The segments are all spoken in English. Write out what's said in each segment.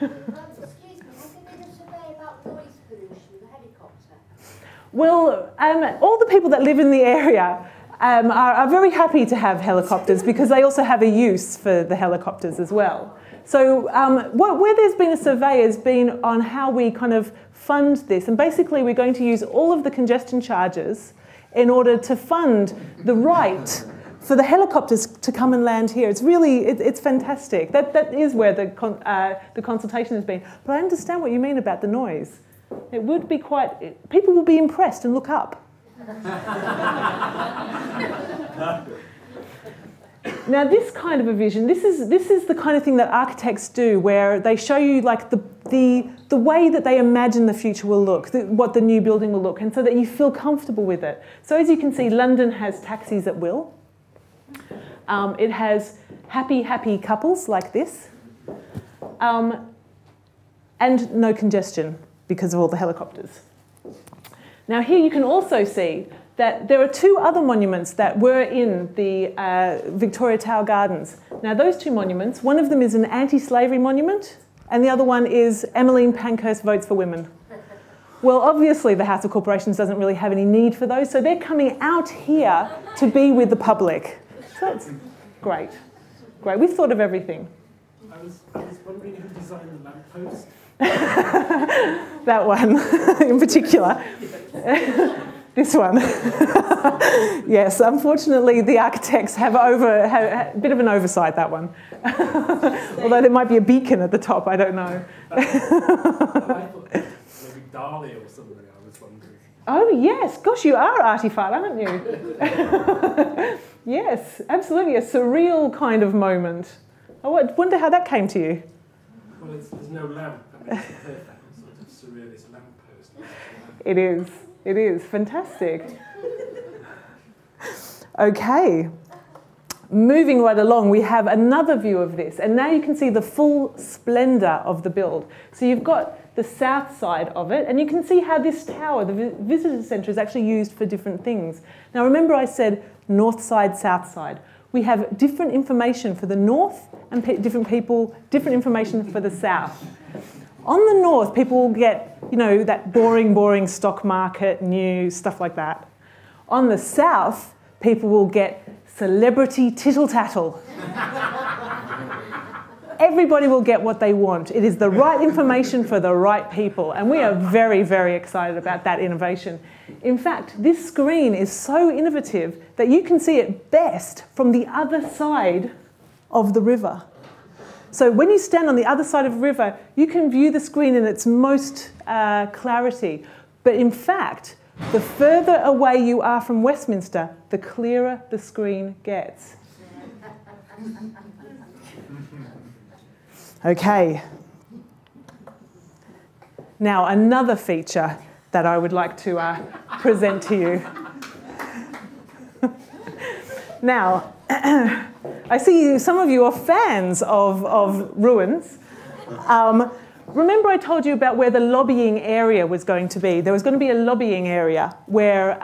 Excuse me, has there been a survey about noise pollution with a helicopter? Well, all the people that live in the area are very happy to have helicopters because they also have a use for the helicopters as well. So where there's been a survey has been on how we kind of fund this. And basically we're going to use all of the congestion charges in order to fund the right for the helicopters to come and land here. It's really, it's fantastic. That is where the consultation has been. But I understand what you mean about the noise. It would be quite, people will be impressed and look up. Now this kind of a vision, this is the kind of thing that architects do, where they show you like the way that they imagine the future will look, what the new building will look, and so that you feel comfortable with it. So as you can see, London has taxis at will. It has happy couples like this, and no congestion because of all the helicopters. Now here you can also see that there are two other monuments that were in the Victoria Tower Gardens. Now those two monuments, one of them is an anti-slavery monument and the other one is Emmeline Pankhurst Votes for Women. Well, obviously the House of Corporations doesn't really have any need for those, so they're coming out here to be with the public. So that's great. Great, we've thought of everything. I was wondering who designed the lamppost. That one in particular. This one. Yes, unfortunately the architects have a bit of an oversight, that one. Although there might be a beacon at the top, I don't know. I thought maybe Dali or something, I was wondering. Oh yes, gosh, you are arty-fart, aren't you? Yes, absolutely, a surreal kind of moment. I wonder how that came to you. Well, there's no lamp. I mean, it's perfect, sort of surrealist lamppost. It is fantastic. Okay, moving right along, we have another view of this, and now you can see the full splendour of the build. So you've got the south side of it, and you can see how this tower, the visitor centre, is actually used for different things. Now remember I said north side, south side. We have different information for the north and different information for the south. On the north, people will get, you know, that boring stock market news, stuff like that. On the south, people will get celebrity tittle-tattle. Everybody will get what they want. It is the right information for the right people, and we are very, very excited about that innovation. In fact, this screen is so innovative that you can see it best from the other side of the river. So when you stand on the other side of the river, you can view the screen in its most clarity. But in fact, the further away you are from Westminster, the clearer the screen gets. Okay. Now, another feature that I would like to present to you. Now, I see some of you are fans of ruins. Remember I told you about where the lobbying area was going to be? There was going to be a lobbying area where,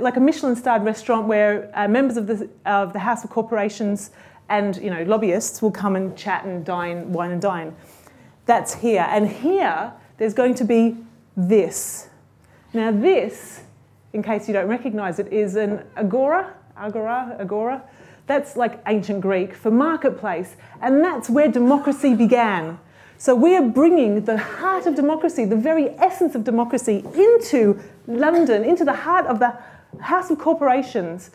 like a Michelin-starred restaurant, where members of the House of Corporations and lobbyists will come and chat and dine, wine and dine. That's here. And here, there's going to be this. Now this, in case you don't recognise it, is an agora. That's like ancient Greek for marketplace. And that's where democracy began. So we are bringing the heart of democracy, the very essence of democracy, into London, into the heart of the House of Corporations,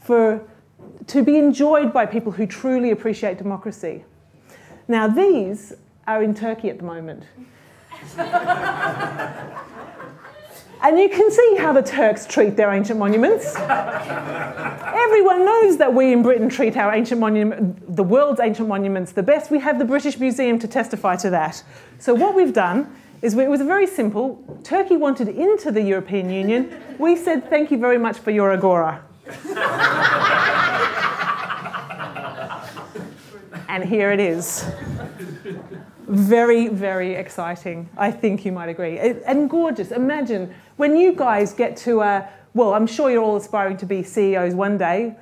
to be enjoyed by people who truly appreciate democracy. Now these are in Turkey at the moment. And you can see how the Turks treat their ancient monuments. Everyone knows that we in Britain treat our ancient monument, the world's ancient monuments, the best. We have the British Museum to testify to that. So what we've done is, it was very simple. Turkey wanted into the European Union. We said, thank you very much for your agora. And here it is. Very, very exciting. I think you might agree. And gorgeous. Imagine when you guys get to, well, I'm sure you're all aspiring to be CEOs one day.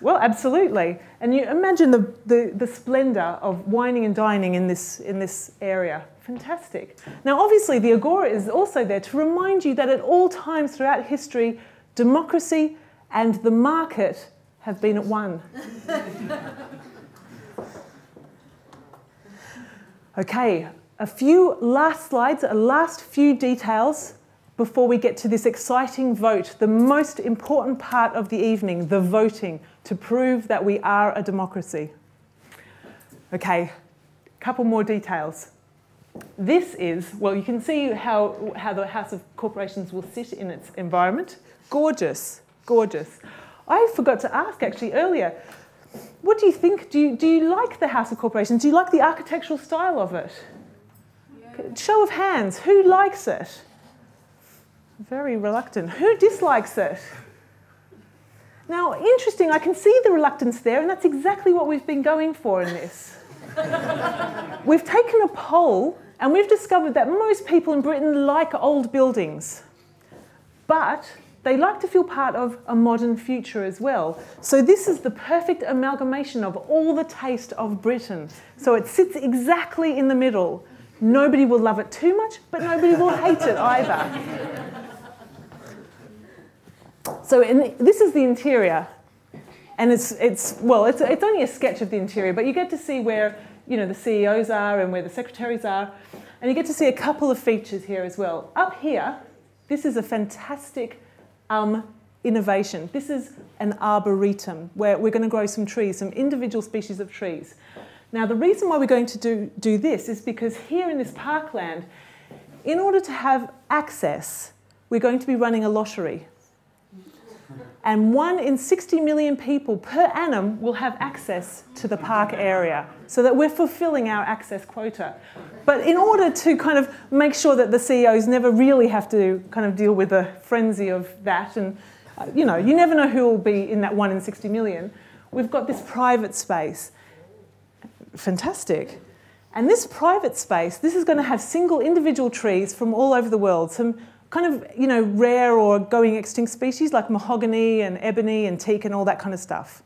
Well, absolutely. And you imagine the splendour of wining and dining in this area. Fantastic. Now, obviously, the Agora is also there to remind you that at all times throughout history, democracy and the market have been at one. Okay, a few last slides, a last few details before we get to this exciting vote, the most important part of the evening, the voting, to prove that we are a democracy. Okay, a couple more details. This is, well, you can see how the House of Corporations will sit in its environment. Gorgeous, gorgeous. I forgot to ask actually earlier, what do you think? Do you like the House of Corporations? Do you like the architectural style of it? Yeah. Show of hands, who likes it? Very reluctant. Who dislikes it? Now, interesting, I can see the reluctance there, and that's exactly what we've been going for in this. We've taken a poll, and we've discovered that most people in Britain like old buildings, but they like to feel part of a modern future as well. So this is the perfect amalgamation of all the taste of Britain. So it sits exactly in the middle. Nobody will love it too much, but nobody will hate it either. So this is the interior, and it's only a sketch of the interior, but you get to see where the CEOs are and where the secretaries are, and you get to see a couple of features here as well. Up here, this is a fantastic innovation. This is an arboretum where we're going to grow some trees, some individual species of trees. Now, the reason why we're going to do this is because here in this parkland, in order to have access, we're going to be running a lottery. And 1 in 60 million people per annum will have access to the park area, so that we're fulfilling our access quota. But in order to kind of make sure that the CEOs never really have to kind of deal with the frenzy of that, and you never know who will be in that 1 in 60 million, we've got this private space. Fantastic. And this private space, this is going to have single individual trees from all over the world, some kind of, rare or going extinct species like mahogany and ebony and teak and all that kind of stuff.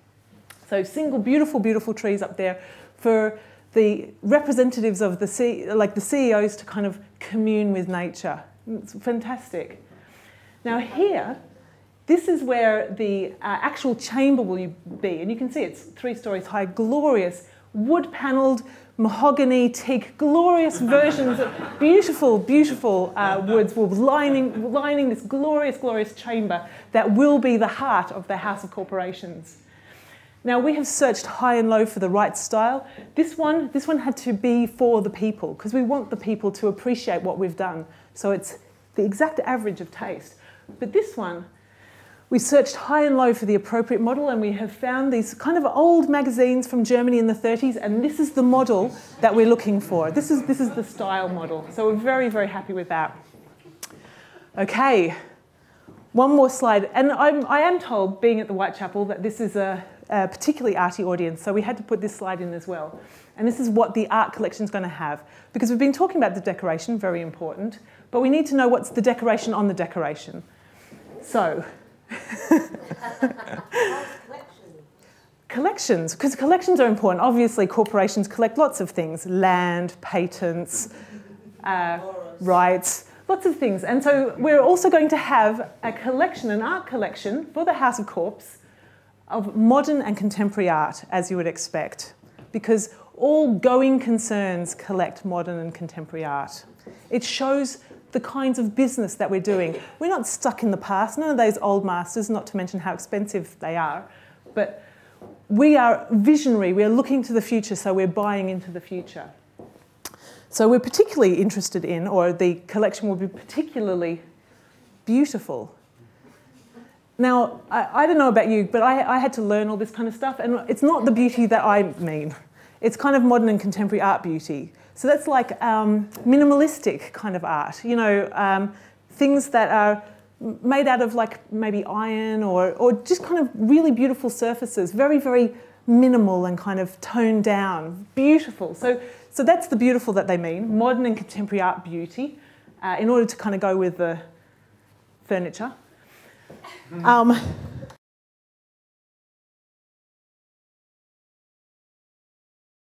So single, beautiful, beautiful trees up there for the representatives of the CEOs to kind of commune with nature. It's fantastic. Now here, this is where the actual chamber will be, and you can see it's 3 stories high, glorious, wood-panelled, mahogany, teak, glorious versions of beautiful, beautiful woods will lining this glorious, glorious chamber that will be the heart of the House of Corporations. Now, we have searched high and low for the right style. This one had to be for the people, because we want the people to appreciate what we've done. So it's the exact average of taste. But this one, we searched high and low for the appropriate model, and we have found these kind of old magazines from Germany in the 30s, and this is the model that we're looking for. This is the style model. So we're very, very happy with that. Okay, one more slide. And I am told, being at the Whitechapel, that this is a particularly arty audience, so we had to put this slide in as well. And this is what the art collection is going to have. Because we've been talking about the decoration, very important, but we need to know what's the decoration on the decoration. So, collections, because collections are important. Obviously, corporations collect lots of things, land, patents, rights, lots of things. And so we're also going to have a collection, an art collection for the House of Corps of modern and contemporary art, as you would expect, because all going concerns collect modern and contemporary art. It shows the kinds of business that we're doing. We're not stuck in the past, none of those old masters, not to mention how expensive they are, but we are visionary, we're looking to the future, so we're buying into the future. So we're particularly interested in, or the collection will be particularly beautiful. Now, I don't know about you, but I had to learn all this kind of stuff, and it's not the beauty that I mean. It's kind of modern and contemporary art beauty. So that's like minimalistic kind of art, things that are made out of like maybe iron or just kind of really beautiful surfaces, very, very minimal and kind of toned down, beautiful. So that's the beautiful that they mean, modern and contemporary art beauty, in order to kind of go with the furniture.